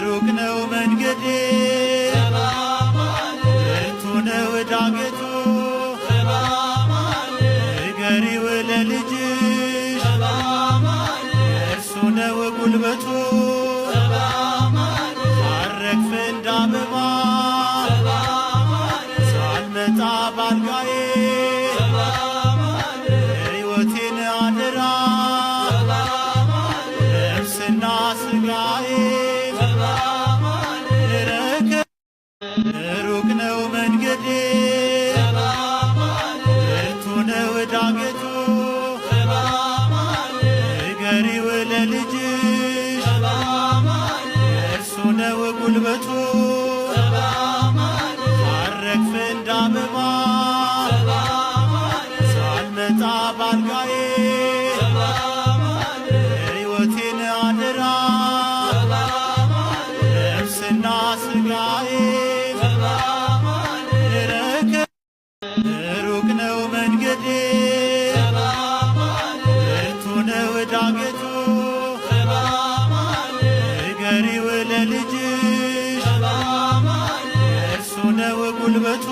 ሩቅ ነው መንገዴ ብርቱ ነው ዳገቱ ንገሪው ለልጅሽ እርሱ ነው ጉልበቱ ሳረግፍ እንደ አበባ ሳልመጣ ባልጋዬ ሕይወቴን አደራ ነፍስና ሥጋዬ ሩቅ ነው መንገዴ ብርቱ ነው ዳገቱ ንገሪው ለልጅሽ እርሱ ነው ጉልበቱ ሳረግፍ እንደ አበባ ሳልመጣ ባልጋዬ ሕይወቴን አደራ ነፍስና ሥጋዬ ሩቅ ነው መንገዴ ብርቱ ነው ዳገቱ ንገሪው ለልጅሽ እርሱ ነው ጉልበቱ